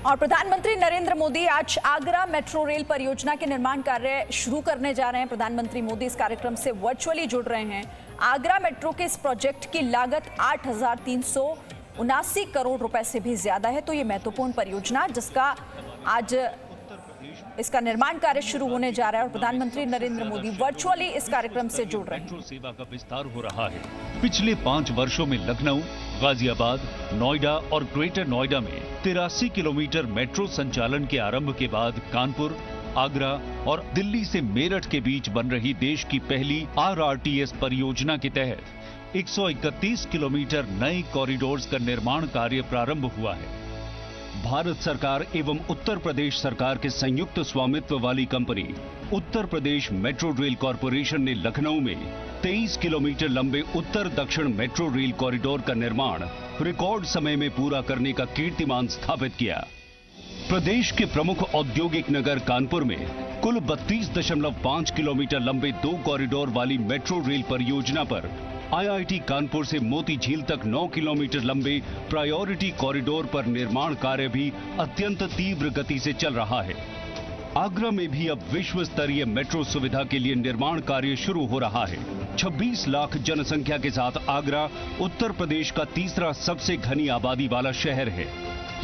और प्रधानमंत्री नरेंद्र मोदी आज आगरा मेट्रो रेल परियोजना के निर्माण कार्य शुरू करने जा रहे हैं। प्रधानमंत्री मोदी इस कार्यक्रम से वर्चुअली जुड़ रहे हैं। आगरा मेट्रो के इस प्रोजेक्ट की लागत 8,379 करोड़ रुपए से भी ज्यादा है। तो ये महत्वपूर्ण परियोजना जिसका आज इसका निर्माण कार्य शुरू होने जा रहा है और प्रधानमंत्री नरेंद्र मोदी वर्चुअली इस कार्यक्रम से जुड़ रहे हैं। मेट्रो सेवा का विस्तार हो रहा है। पिछले 5 वर्षों में लखनऊ, गाजियाबाद, नोएडा और ग्रेटर नोएडा में 83 किलोमीटर मेट्रो संचालन के आरंभ के बाद कानपुर, आगरा और दिल्ली से मेरठ के बीच बन रही देश की पहली RRTS परियोजना के तहत 131 किलोमीटर नए कॉरिडोर्स का निर्माण कार्य प्रारंभ हुआ है। भारत सरकार एवं उत्तर प्रदेश सरकार के संयुक्त स्वामित्व वाली company Uttar Pradesh metro rail corporation ने लखनऊ में 23 किलोमीटर लंबे उत्तर दक्षिण मेट्रो रेल कॉरिडोर का निर्माण रिकॉर्ड समय में पूरा करने का कीर्तिमान स्थापित किया। प्रदेश के प्रमुख औद्योगिक नगर कानपुर में कुल 32.5 किलोमीटर लंबे 2 कॉरिडोर वाली मेट्रो रेल परियोजना पर IIT कानपुर से मोती झील तक 9 किलोमीटर लंबे प्रायोरिटी कॉरिडोर पर निर्माण कार्य भी अत्यंत तीव्र गति से चल रहा है। आगरा में भी अब विश्व स्तरीय मेट्रो सुविधा के लिए निर्माण कार्य शुरू हो रहा है। 26 लाख जनसंख्या के साथ आगरा उत्तर प्रदेश का तीसरा सबसे घनी आबादी वाला शहर है।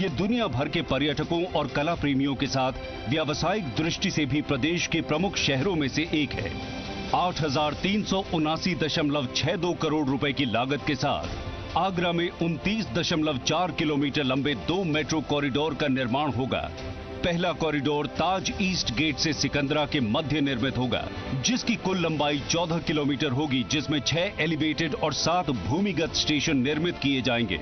ये दुनिया भर के पर्यटकों और कला प्रेमियों के साथ व्यावसायिक दृष्टि से भी प्रदेश के प्रमुख शहरों में से एक है। 8,379.62 करोड़ रुपए की लागत के साथ आगरा में 29.4 किलोमीटर लंबे 2 मेट्रो कॉरिडोर का निर्माण होगा। पहला कॉरिडोर ताज ईस्ट गेट से सिकंदरा के मध्य निर्मित होगा, जिसकी कुल लंबाई 14 किलोमीटर होगी, जिसमें 6 एलिवेटेड और 7 भूमिगत स्टेशन निर्मित किए जाएंगे।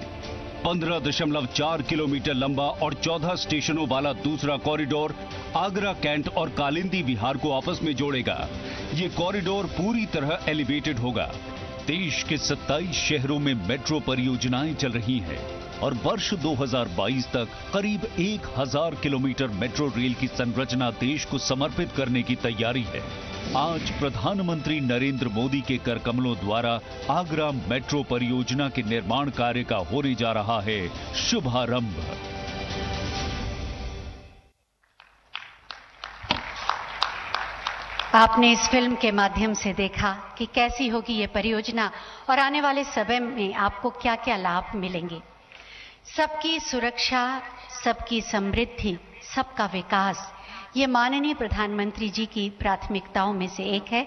15.4 किलोमीटर लंबा और 14 स्टेशनों वाला दूसरा कॉरिडोर आगरा कैंट और कालिंदी विहार को आपस में जोड़ेगा। ये कॉरिडोर पूरी तरह एलिवेटेड होगा। देश के 27 शहरों में मेट्रो परियोजनाएं चल रही हैं और वर्ष 2022 तक करीब 1000 किलोमीटर मेट्रो रेल की संरचना देश को समर्पित करने की तैयारी है। आज प्रधानमंत्री नरेंद्र मोदी के कर कमलों द्वारा आगरा मेट्रो परियोजना के निर्माण कार्य का होने जा रहा है शुभारंभ। आपने इस फिल्म के माध्यम से देखा कि कैसी होगी ये परियोजना और आने वाले समय में आपको क्या क्या लाभ मिलेंगे। सबकी सुरक्षा, सबकी समृद्धि, सबका विकास, ये माननीय प्रधानमंत्री जी की प्राथमिकताओं में से एक है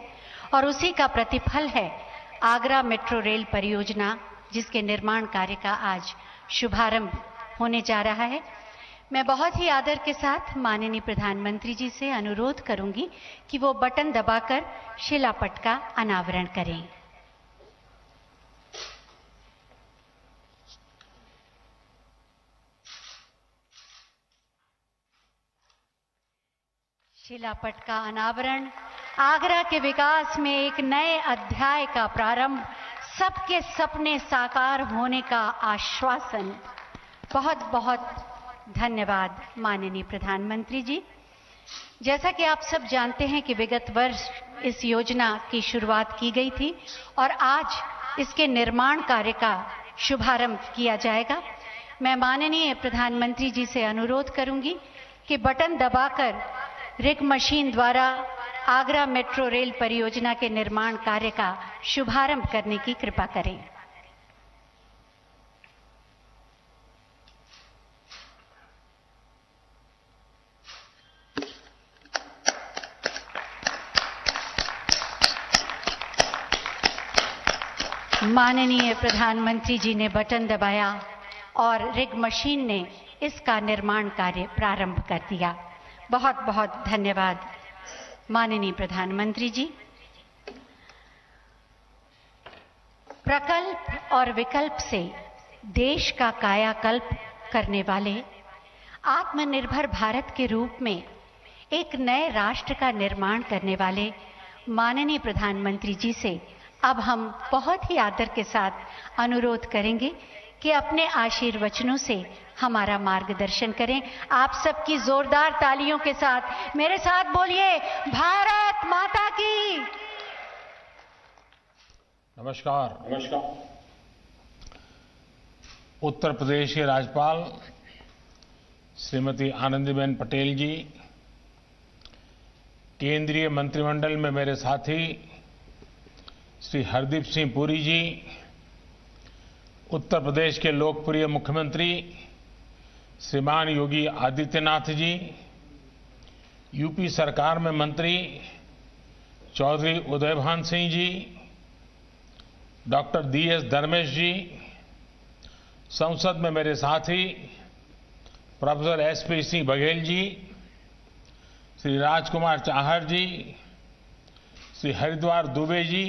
और उसी का प्रतिफल है आगरा मेट्रो रेल परियोजना, जिसके निर्माण कार्य का आज शुभारंभ होने जा रहा है। मैं बहुत ही आदर के साथ माननीय प्रधानमंत्री जी से अनुरोध करूंगी कि वो बटन दबाकर शिलापट का अनावरण करें। शिलापट का अनावरण आगरा के विकास में एक नए अध्याय का प्रारंभ, सबके सपने साकार होने का आश्वासन। बहुत बहुत धन्यवाद माननीय प्रधानमंत्री जी। जैसा कि आप सब जानते हैं कि विगत वर्ष इस योजना की शुरुआत की गई थी और आज इसके निर्माण कार्य का शुभारंभ किया जाएगा। मैं माननीय प्रधानमंत्री जी से अनुरोध करूंगी कि बटन दबाकर रिग मशीन द्वारा आगरा मेट्रो रेल परियोजना के निर्माण कार्य का शुभारंभ करने की कृपा करें। माननीय प्रधानमंत्री जी ने बटन दबाया और रिग मशीन ने इसका निर्माण कार्य प्रारंभ कर दिया। बहुत बहुत धन्यवाद माननीय प्रधानमंत्री जी। प्रकल्प और विकल्प से देश का कायाकल्प करने वाले आत्मनिर्भर भारत के रूप में एक नए राष्ट्र का निर्माण करने वाले माननीय प्रधानमंत्री जी से अब हम बहुत ही आदर के साथ अनुरोध करेंगे कि अपने आशीर्वचनों से हमारा मार्गदर्शन करें। आप सबकी जोरदार तालियों के साथ मेरे साथ बोलिए, भारत माता की। नमस्कार। उत्तर प्रदेश के राज्यपाल श्रीमती आनंदीबेन पटेल जी, केंद्रीय मंत्रिमंडल में मेरे साथी श्री हरदीप सिंह पुरी जी, उत्तर प्रदेश के लोकप्रिय मुख्यमंत्री श्रीमान योगी आदित्यनाथ जी, यूपी सरकार में मंत्री चौधरी उदयभान सिंह जी, डॉक्टर DS धर्मेश जी, संसद में मेरे साथी प्रोफेसर SP सिंह बघेल जी, श्री राजकुमार चाहर जी, श्री हरिद्वार दुबे जी,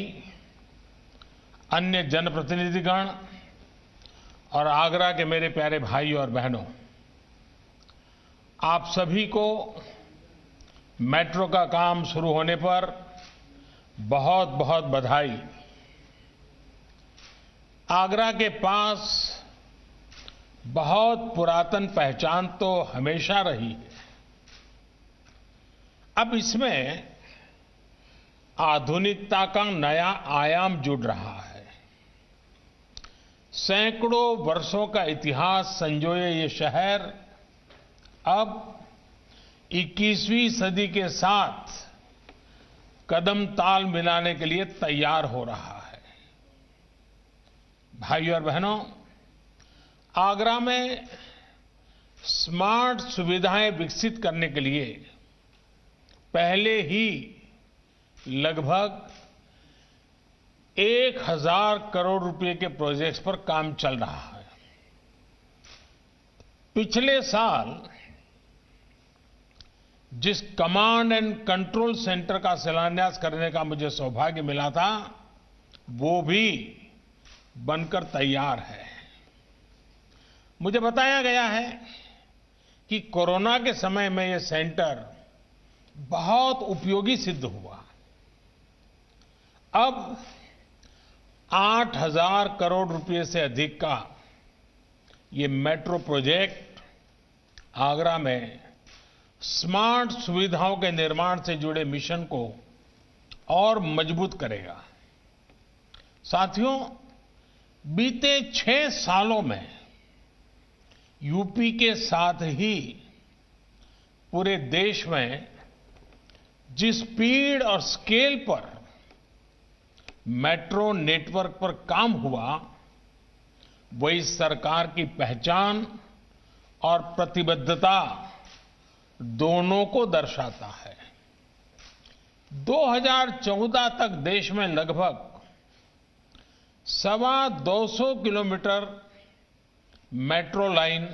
अन्य जनप्रतिनिधिगण और आगरा के मेरे प्यारे भाई और बहनों, आप सभी को मेट्रो का काम शुरू होने पर बहुत बहुत बधाई। आगरा के पास बहुत पुरातन पहचान तो हमेशा रही है। अब इसमें आधुनिकता का नया आयाम जुड़ रहा है। सैकड़ों वर्षों का इतिहास संजोए ये शहर अब 21वीं सदी के साथ कदम ताल मिलाने के लिए तैयार हो रहा है। भाइयों और बहनों, आगरा में स्मार्ट सुविधाएं विकसित करने के लिए पहले ही लगभग 1000 करोड़ रुपए के प्रोजेक्ट्स पर काम चल रहा है। पिछले साल जिस कमांड एंड कंट्रोल सेंटर का शिलान्यास करने का मुझे सौभाग्य मिला था, वो भी बनकर तैयार है। मुझे बताया गया है कि कोरोना के समय में ये सेंटर बहुत उपयोगी सिद्ध हुआ। अब 8000 करोड़ रुपए से अधिक का ये मेट्रो प्रोजेक्ट आगरा में स्मार्ट सुविधाओं के निर्माण से जुड़े मिशन को और मजबूत करेगा। साथियों, बीते 6 सालों में यूपी के साथ ही पूरे देश में जिस स्पीड और स्केल पर मेट्रो नेटवर्क पर काम हुआ, वही सरकार की पहचान और प्रतिबद्धता दोनों को दर्शाता है। 2014 तक देश में लगभग 225 किलोमीटर मेट्रो लाइन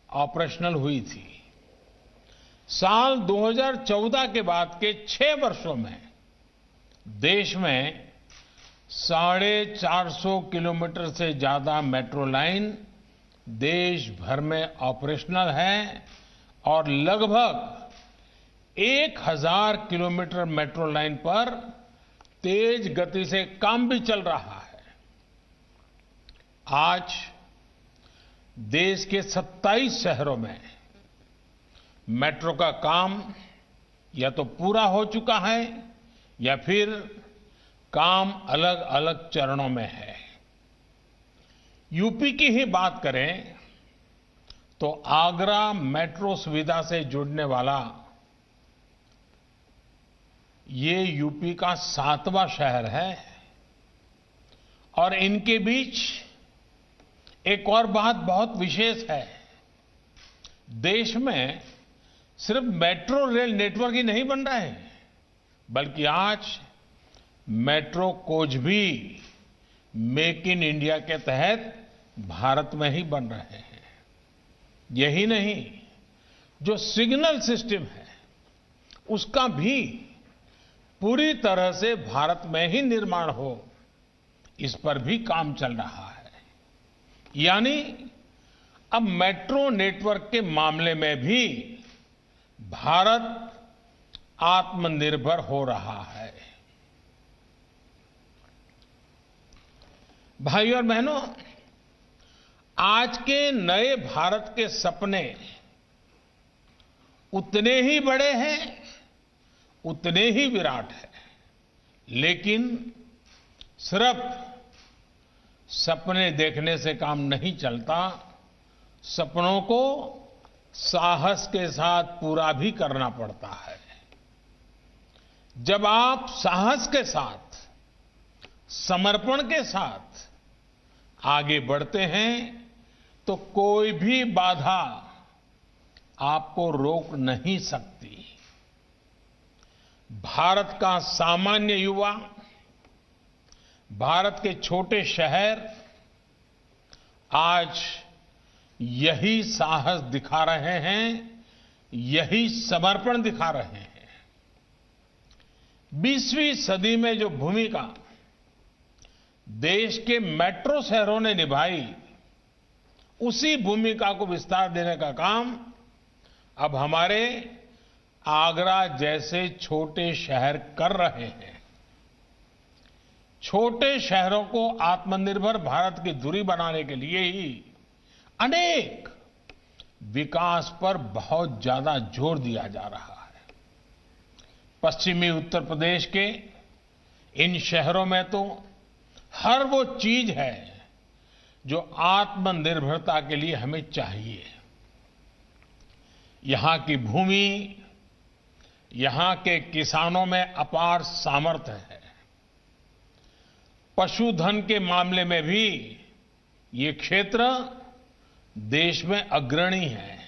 ऑपरेशनल हुई थी। साल 2014 के बाद के 6 वर्षों में देश में 450 किलोमीटर से ज्यादा मेट्रो लाइन देश भर में ऑपरेशनल है और लगभग 1000 किलोमीटर मेट्रो लाइन पर तेज गति से काम भी चल रहा है। आज देश के 27 शहरों में मेट्रो का काम या तो पूरा हो चुका है या फिर काम अलग अलग चरणों में है। यूपी की ही बात करें तो आगरा मेट्रो सुविधा से जुड़ने वाला ये यूपी का 7वां शहर है। और इनके बीच एक और बात बहुत विशेष है। देश में सिर्फ मेट्रो रेल नेटवर्क ही नहीं बन रहा है, बल्कि आज मेट्रो कोच भी मेक इन इंडिया के तहत भारत में ही बन रहे हैं। यही नहीं, जो सिग्नल सिस्टम है उसका भी पूरी तरह से भारत में ही निर्माण हो, इस पर भी काम चल रहा है। यानी अब मेट्रो नेटवर्क के मामले में भी भारत आत्मनिर्भर हो रहा है। भाइयों और बहनों, आज के नए भारत के सपने उतने ही बड़े हैं, उतने ही विराट हैं, लेकिन सिर्फ सपने देखने से काम नहीं चलता। सपनों को साहस के साथ पूरा भी करना पड़ता है। जब आप साहस के साथ, समर्पण के साथ आगे बढ़ते हैं तो कोई भी बाधा आपको रोक नहीं सकती। भारत का सामान्य युवा, भारत के छोटे शहर आज यही साहस दिखा रहे हैं, यही समर्पण दिखा रहे हैं। 20वीं सदी में जो भूमिका देश के मेट्रो शहरों ने निभाई, उसी भूमिका को विस्तार देने का काम अब हमारे आगरा जैसे छोटे शहर कर रहे हैं। छोटे शहरों को आत्मनिर्भर भारत की धुरी बनाने के लिए ही अनेक विकास पर बहुत ज्यादा जोर दिया जा रहा है। पश्चिमी उत्तर प्रदेश के इन शहरों में तो हर वो चीज है जो आत्मनिर्भरता के लिए हमें चाहिए। यहां की भूमि, यहां के किसानों में अपार सामर्थ्य है। पशुधन के मामले में भी ये क्षेत्र देश में अग्रणी है।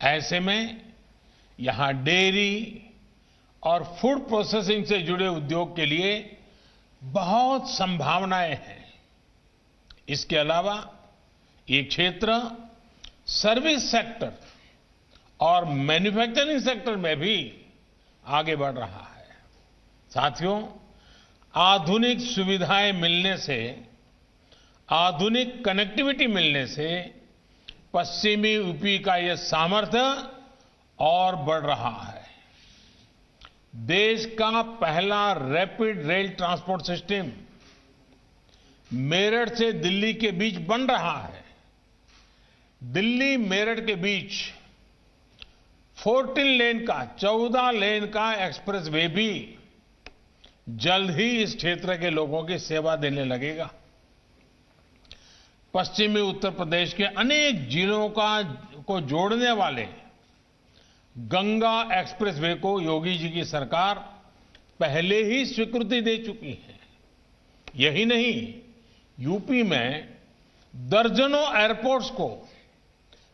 ऐसे में यहां डेयरी और फूड प्रोसेसिंग से जुड़े उद्योग के लिए बहुत संभावनाएं हैं। इसके अलावा ये क्षेत्र सर्विस सेक्टर और मैन्युफैक्चरिंग सेक्टर में भी आगे बढ़ रहा है। साथियों, आधुनिक सुविधाएं मिलने से, आधुनिक कनेक्टिविटी मिलने से पश्चिमी यूपी का यह सामर्थ्य और बढ़ रहा है। देश का पहला rapid rail transport system Meerut से दिल्ली के बीच बन रहा है। दिल्ली मेरठ के बीच 14 लेन का एक्सप्रेस वे भी जल्द ही इस क्षेत्र के लोगों की सेवा देने लगेगा। पश्चिमी उत्तर प्रदेश के अनेक जिलों को जोड़ने वाले गंगा एक्सप्रेस वे को योगी जी की सरकार पहले ही स्वीकृति दे चुकी है। यही नहीं, यूपी में दर्जनों एयरपोर्ट्स को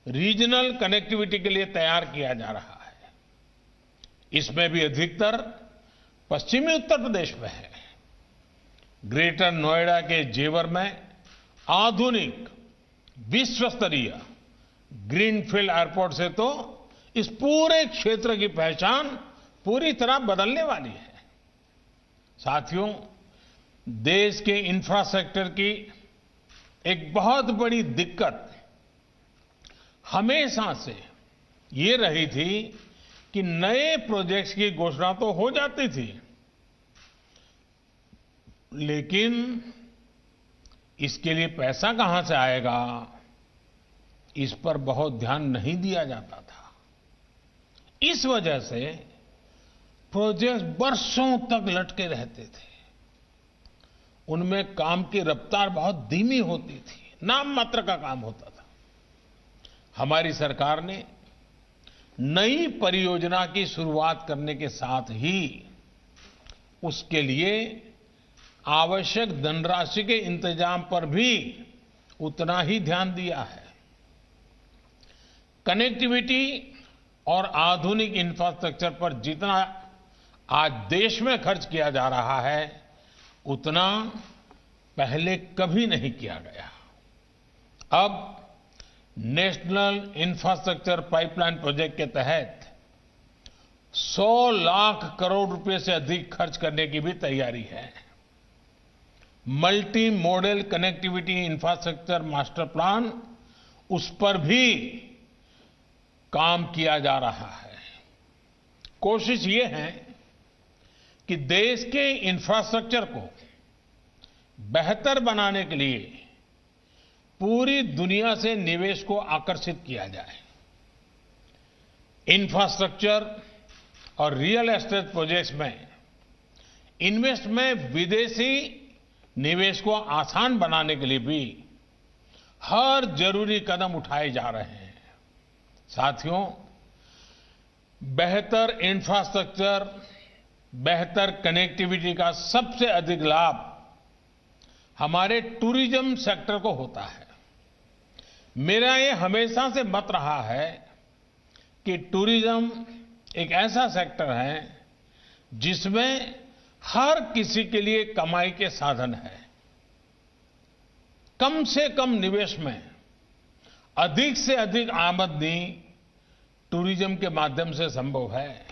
रीजनल कनेक्टिविटी के लिए तैयार किया जा रहा है। इसमें भी अधिकतर पश्चिमी उत्तर प्रदेश में है। ग्रेटर नोएडा के जेवर में आधुनिक विश्व स्तरीय ग्रीनफील्ड एयरपोर्ट से तो इस पूरे क्षेत्र की पहचान पूरी तरह बदलने वाली है। साथियों, देश के इंफ्रास्ट्रक्चर की एक बहुत बड़ी दिक्कत हमेशा से ये रही थी कि नए प्रोजेक्ट्स की घोषणा तो हो जाती थी, लेकिन इसके लिए पैसा कहां से आएगा, इस पर बहुत ध्यान नहीं दिया जाता था। इस वजह से प्रोजेक्ट बरसों तक लटके रहते थे। उनमें काम की रफ्तार बहुत धीमी होती थी, नाम मात्र का काम होता था। हमारी सरकार ने नई परियोजना की शुरुआत करने के साथ ही उसके लिए आवश्यक धनराशि के इंतजाम पर भी उतना ही ध्यान दिया है। कनेक्टिविटी और आधुनिक इंफ्रास्ट्रक्चर पर जितना आज देश में खर्च किया जा रहा है, उतना पहले कभी नहीं किया गया। अब नेशनल इंफ्रास्ट्रक्चर पाइपलाइन प्रोजेक्ट के तहत 100 लाख करोड़ रुपए से अधिक खर्च करने की भी तैयारी है। Multi modal connectivity infrastructure master plan, उस पर भी काम किया जा रहा है। कोशिश ये है कि देश के इंफ्रास्ट्रक्चर को बेहतर बनाने के लिए पूरी दुनिया से निवेश को आकर्षित किया जाए। इंफ्रास्ट्रक्चर और रियल एस्टेट प्रोजेक्ट्स में इन्वेस्ट में विदेशी निवेश को आसान बनाने के लिए भी हर जरूरी कदम उठाए जा रहे हैं। साथियों, बेहतर इंफ्रास्ट्रक्चर, बेहतर कनेक्टिविटी का सबसे अधिक लाभ हमारे टूरिज्म सेक्टर को होता है। मेरा ये हमेशा से मत रहा है कि टूरिज्म एक ऐसा सेक्टर है जिसमें हर किसी के लिए कमाई के साधन है। कम से कम निवेश में अधिक से अधिक आमदनी टूरिज्म के माध्यम से संभव है।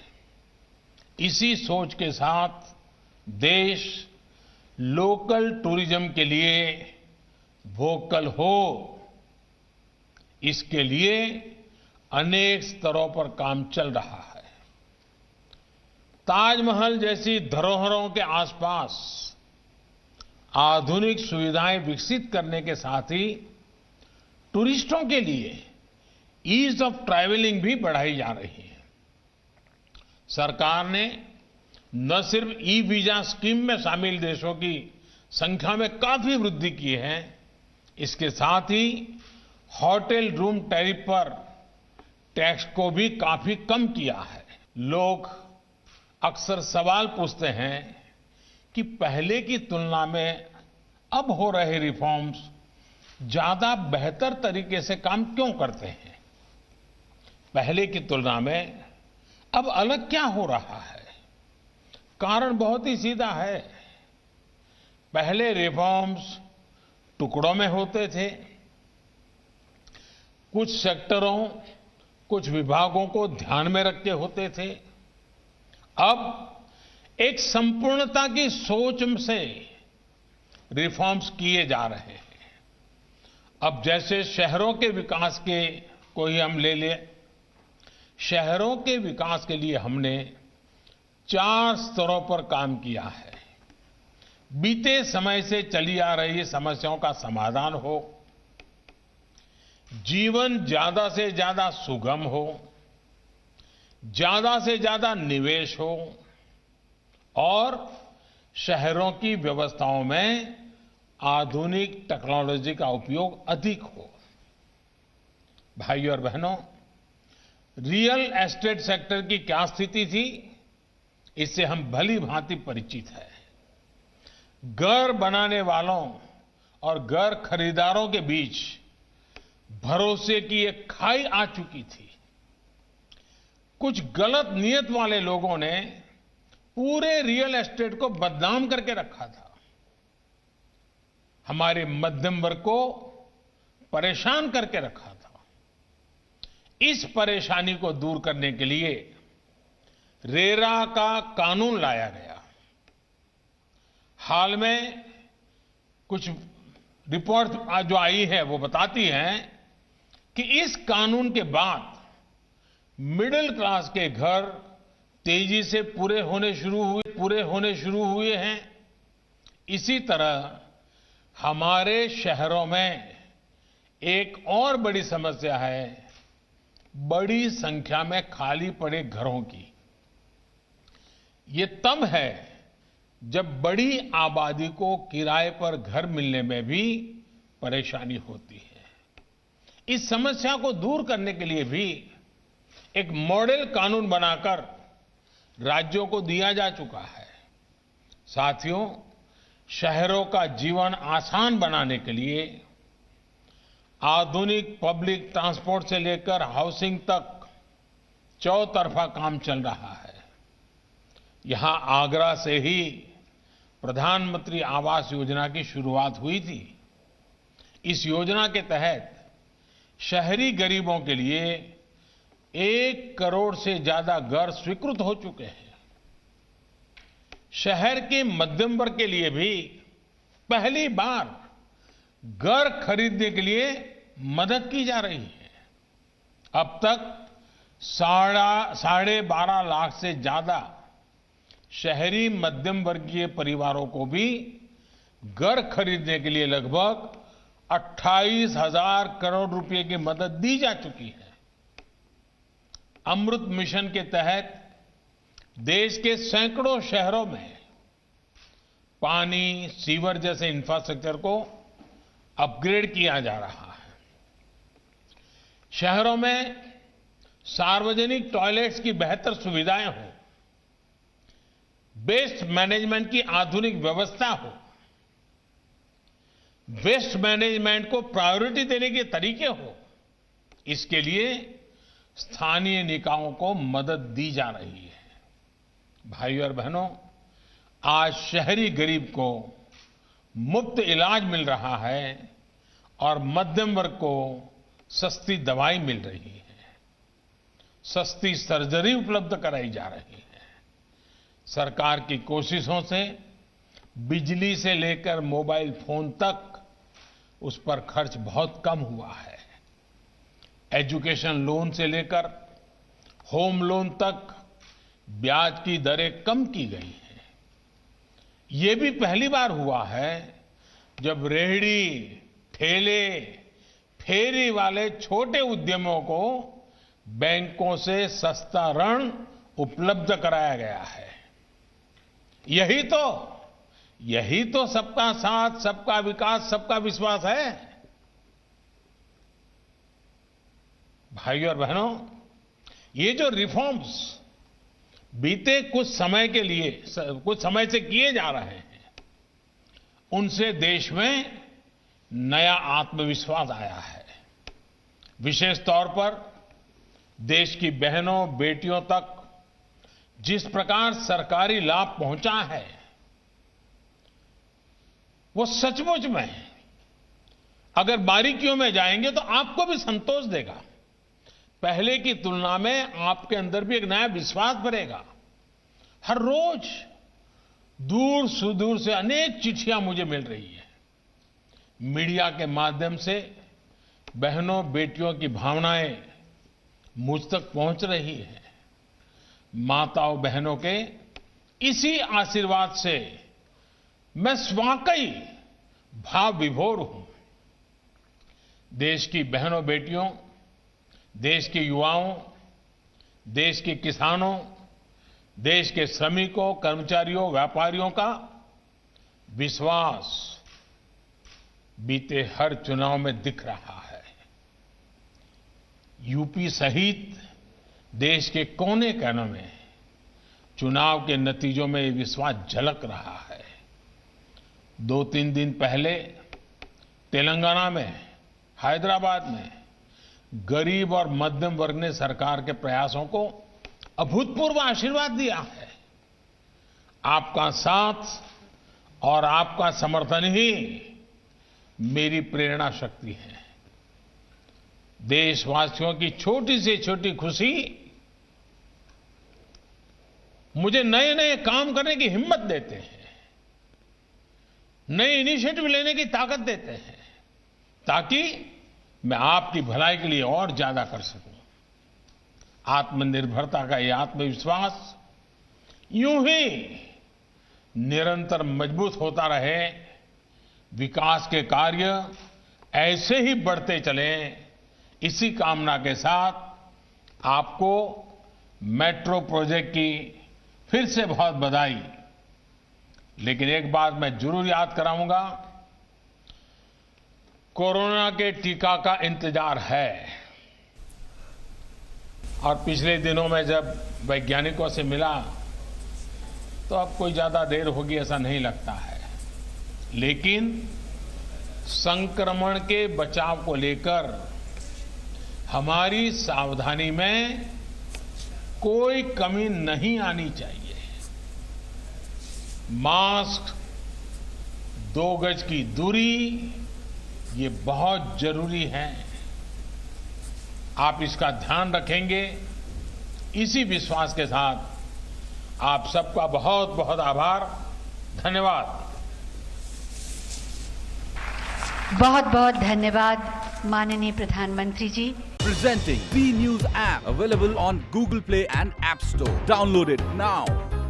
इसी सोच के साथ देश लोकल टूरिज्म के लिए वोकल हो, इसके लिए अनेक स्तरों पर काम चल रहा है। ताजमहल जैसी धरोहरों के आसपास आधुनिक सुविधाएं विकसित करने के साथ ही टूरिस्टों के लिए ईज ऑफ ट्रैवलिंग भी बढ़ाई जा रही है। सरकार ने न सिर्फ ई वीजा स्कीम में शामिल देशों की संख्या में काफी वृद्धि की है, इसके साथ ही होटल रूम टैरिफ पर टैक्स को भी काफी कम किया है। लोग अक्सर सवाल पूछते हैं कि पहले की तुलना में अब हो रहे रिफॉर्म्स ज्यादा बेहतर तरीके से काम क्यों करते हैं? पहले की तुलना में अब अलग क्या हो रहा है? कारण बहुत ही सीधा है। पहले रिफॉर्म्स टुकड़ों में होते थे, कुछ सेक्टरों, कुछ विभागों को ध्यान में रख के होते थे। अब एक संपूर्णता की सोच से रिफॉर्म्स किए जा रहे हैं। अब जैसे शहरों के विकास के को ही हम ले लें, शहरों के विकास के लिए हमने 4 स्तरों पर काम किया है। बीते समय से चली आ रही समस्याओं का समाधान हो, जीवन ज्यादा से ज्यादा सुगम हो, ज्यादा से ज्यादा निवेश हो और शहरों की व्यवस्थाओं में आधुनिक टेक्नोलॉजी का उपयोग अधिक हो। भाइयों और बहनों, रियल एस्टेट सेक्टर की क्या स्थिति थी, इससे हम भली भांति परिचित हैं। घर बनाने वालों और घर खरीदारों के बीच भरोसे की एक खाई आ चुकी थी। कुछ गलत नीयत वाले लोगों ने पूरे रियल एस्टेट को बदनाम करके रखा था, हमारे मध्यम वर्ग को परेशान करके रखा था। इस परेशानी को दूर करने के लिए रेरा का कानून लाया गया। हाल में कुछ रिपोर्ट जो आई है वो बताती हैं कि इस कानून के बाद मिडिल क्लास के घर तेजी से पूरे होने शुरू हुए हैं। इसी तरह हमारे शहरों में एक और बड़ी समस्या है, बड़ी संख्या में खाली पड़े घरों की। ये तब है जब बड़ी आबादी को किराए पर घर मिलने में भी परेशानी होती है। इस समस्या को दूर करने के लिए भी एक मॉडल कानून बनाकर राज्यों को दिया जा चुका है। साथियों, शहरों का जीवन आसान बनाने के लिए आधुनिक पब्लिक ट्रांसपोर्ट से लेकर हाउसिंग तक चौतरफा काम चल रहा है। यहां आगरा से ही प्रधानमंत्री आवास योजना की शुरुआत हुई थी। इस योजना के तहत शहरी गरीबों के लिए 1 करोड़ से ज्यादा घर स्वीकृत हो चुके हैं। शहर के मध्यम वर्ग के लिए भी पहली बार घर खरीदने के लिए मदद की जा रही है। अब तक 12.5 लाख से ज्यादा शहरी मध्यम वर्गीय परिवारों को भी घर खरीदने के लिए लगभग 28,000 करोड़ रुपए की मदद दी जा चुकी है। अमृत मिशन के तहत देश के सैकड़ों शहरों में पानी, सीवर जैसे इंफ्रास्ट्रक्चर को अपग्रेड किया जा रहा है। शहरों में सार्वजनिक टॉयलेट्स की बेहतर सुविधाएं हो, वेस्ट मैनेजमेंट की आधुनिक व्यवस्था हो, वेस्ट मैनेजमेंट को प्रायोरिटी देने के तरीके हो, इसके लिए स्थानीय निकायों को मदद दी जा रही है। भाइयों और बहनों, आज शहरी गरीब को मुफ्त इलाज मिल रहा है और मध्यम वर्ग को सस्ती दवाई मिल रही है, सस्ती सर्जरी उपलब्ध कराई जा रही है। सरकार की कोशिशों से बिजली से लेकर मोबाइल फोन तक उस पर खर्च बहुत कम हुआ है। एजुकेशन लोन से लेकर होम लोन तक ब्याज की दरें कम की गई हैं। ये भी पहली बार हुआ है जब रेहड़ी, ठेले, फेरी वाले छोटे उद्यमों को बैंकों से सस्ता ऋण उपलब्ध कराया गया है। यही तो सबका साथ, सबका विकास, सबका विश्वास है। भाइयों और बहनों, ये जो रिफॉर्म्स बीते कुछ समय से किए जा रहे हैं, उनसे देश में नया आत्मविश्वास आया है। विशेष तौर पर देश की बहनों, बेटियों तक जिस प्रकार सरकारी लाभ पहुंचा है, वो सचमुच में अगर बारीकियों में जाएंगे तो आपको भी संतोष देगा। पहले की तुलना में आपके अंदर भी एक नया विश्वास बढ़ेगा। हर रोज दूर सुदूर से अनेक चिट्ठियां मुझे मिल रही है। मीडिया के माध्यम से बहनों, बेटियों की भावनाएं मुझ तक पहुंच रही है। माताओं, बहनों के इसी आशीर्वाद से मैं वाकई भाव विभोर हूं। देश की बहनों, बेटियों, देश के युवाओं, देश के किसानों, देश के श्रमिकों, कर्मचारियों, व्यापारियों का विश्वास बीते हर चुनाव में दिख रहा है। यूपी सहित देश के कोने कोने में चुनाव के नतीजों में ये विश्वास झलक रहा है। 2-3 दिन पहले तेलंगाना में, हैदराबाद में गरीब और मध्यम वर्ग ने सरकार के प्रयासों को अभूतपूर्व आशीर्वाद दिया है। आपका साथ और आपका समर्थन ही मेरी प्रेरणा शक्ति है। देशवासियों की छोटी से छोटी खुशी मुझे नए नए काम करने की हिम्मत देते हैं, नए इनिशिएटिव लेने की ताकत देते हैं, ताकि मैं आपकी भलाई के लिए और ज्यादा कर सकूं। आत्मनिर्भरता का यह आत्मविश्वास यूं ही निरंतर मजबूत होता रहे, विकास के कार्य ऐसे ही बढ़ते चलें, इसी कामना के साथ आपको मेट्रो प्रोजेक्ट की फिर से बहुत बधाई। लेकिन एक बात मैं जरूर याद कराऊंगा, कोरोना के टीका का इंतजार है। और पिछले दिनों में जब वैज्ञानिकों से मिला तो अब कोई ज्यादा देर होगी ऐसा नहीं लगता है। लेकिन संक्रमण के बचाव को लेकर हमारी सावधानी में कोई कमी नहीं आनी चाहिए। मास्क, 2 गज की दूरी, ये बहुत जरूरी है। आप इसका ध्यान रखेंगे, इसी विश्वास के साथ आप सबका बहुत बहुत आभार, धन्यवाद। बहुत बहुत धन्यवाद माननीय प्रधानमंत्री जी। Presenting B News app, available on Google Play and App Store. Download it now.